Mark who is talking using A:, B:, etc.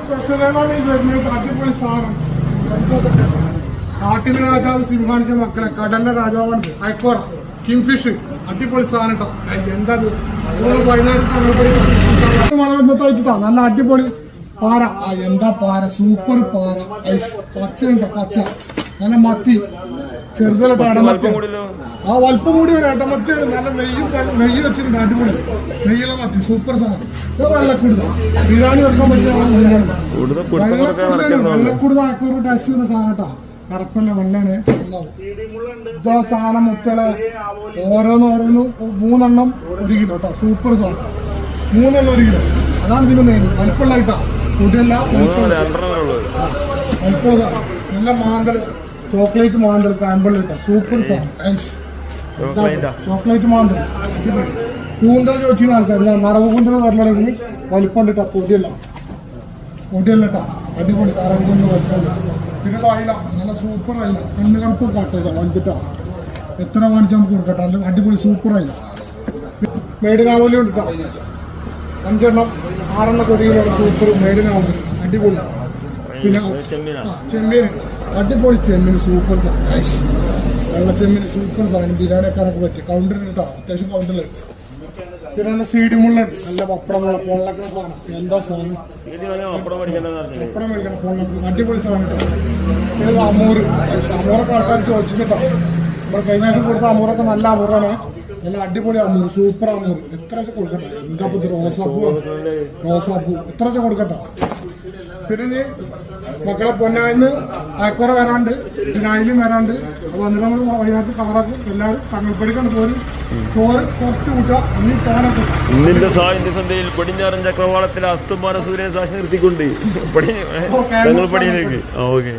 A: സ്പെഷ്യലാണ് ഈ വരുന്നത്. അടിപൊളി സാധനം. കാട്ടിലെ രാജാവ് സിംഹാനിച്ച മക്കളെ കടലിലെ രാജാവാണ് അയക്കോറ കിങ്ഫിഷ്. അടിപൊളി സാധനം കേട്ടോ. എന്താ വൈകുന്നേരത്താ നല്ല അടിപൊളി പാര. എന്താ പാര, സൂപ്പർ പാര. പച്ച പച്ച നല്ല മത്തി ചെറുതലട്ടോ. ഇടമത്തി വലുപ്പം കൂടി ഒരു ഇടമത്തിയാണ്. നല്ല നെയ്യ് വെച്ചിട്ടുണ്ട്. അടിപൊളി നെയ്യുള്ള മത്തി സൂപ്പർ സാധനം. ഇത് വെള്ളക്കുടുത ബിരിയാണി വെക്കാൻ പറ്റിയ വെള്ളക്കുടുത അയക്കോറ ടേസ്റ്റ് ചെയ്യുന്ന സാധനം കേട്ടോ. കറുപ്പല്ല വെള്ളയാണ്. ഇതാ സാധനം മുത്തള് ഓരോന്ന് 3 എണ്ണം 1 കിലോ കേട്ടോ. സൂപ്പർ സാധനം 3 എണ്ണം 1 കിലോ. അതാണ് ഇതിന് മെയിൻ. വലിപ്പമുള്ള കേട്ടോ. കുടിയല്ല വലിപ്പമുള്ള നല്ല മാന്തല് ചോക്ലേറ്റ് മാന്തൽ കാമ്പൾ കേട്ടോ. സൂപ്പർ സാധനം ചോക്ലേറ്റ് മാന്തൽ. കൂന്തൽ ചോദിച്ചിരുന്ന ആൾക്കാർ നറവ് കൂന്തൽ പറഞ്ഞിട്ടുണ്ടെങ്കിൽ വലിപ്പം കേട്ടോ. പൊടിയല്ല കേട്ടോ. അടിപൊളി നറവ് കൂന്തൽ വലിപ്പമുണ്ട്. പിന്നെ അയില നല്ല സൂപ്പർ അയില കണ്ണ് കറുപ്പ് കാട്ടില്ല വലുതിട്ടാ. എത്ര വാങ്ങിച്ചാൽ നമുക്ക് കൊടുക്കട്ടെ. നല്ല അടിപൊളി സൂപ്പർ അയില. മേടിനാവലി ഉണ്ട് കേട്ടോ. 5 എണ്ണം 6 എണ്ണം കൊടിയിലുള്ള സൂപ്പർ മേടിനാവലി അടിപൊളി. പിന്നെ ചെമ്മീൻ അടിപൊളി ചെമ്മീൻ സൂപ്പർ വെള്ള ചെമ്മീൻ സൂപ്പർ സാധനം. ബിരിയാണിക്കാരൊക്കെ പറ്റി കൗണ്ടറിൽ കേട്ടോ. അത്യാവശ്യം കൗണ്ടറിൽ. പിന്നെ സീഡിമുള്ള നല്ല പപ്പടമുള്ള പൊള്ളക്കുന്ന സാധനം. എന്താ സാധനം പപ്പടം മേടിക്കണം പൊള്ളക്ക് അടിപൊളി സാധനം കേട്ടോ. ഇത് അമൂറ്. അമൂറൊക്കെ ആൾക്കാർ ചോദിച്ചു കേട്ടോ. നമ്മൾ കഴിഞ്ഞ ആഴ്ച കൊടുത്ത അമൂറൊക്കെ നല്ല അമൂറാണ്. നല്ല അടിപൊളി അമൂറ് സൂപ്പർ അമൂറ്. എത്ര കൊടുക്കട്ടെ. എന്താ റോസാപ്പൂ എത്ര കൊടുക്കട്ടെ. പിന്നെ മക്കളെ പൊന്നായിന്ന് അയക്കുറ വരാണ്ട് ഇതിനായാലും വരാണ്ട്. അപ്പോൾ അന്നിട്ട് നമ്മൾ വൈകുന്നേരത്ത് കളറാക്കും. എല്ലാവരും തങ്ങൾപ്പടിക്കാണ് പോലും ചോറ് കുറച്ച് കൂട്ടുക. ഇനി തോനൊക്കെ
B: ഇന്നിന്റെ സാഹിത്യ സന്ധ്യയിൽ പടിഞ്ഞാറൻ ചക്രവാളത്തിലെ അസ്തമാന സൂര്യനെ സാക്ഷി നിർത്തിക്കൊണ്ട് തങ്ങൾപ്പടിയിലേക്ക്. ഓക്കെ.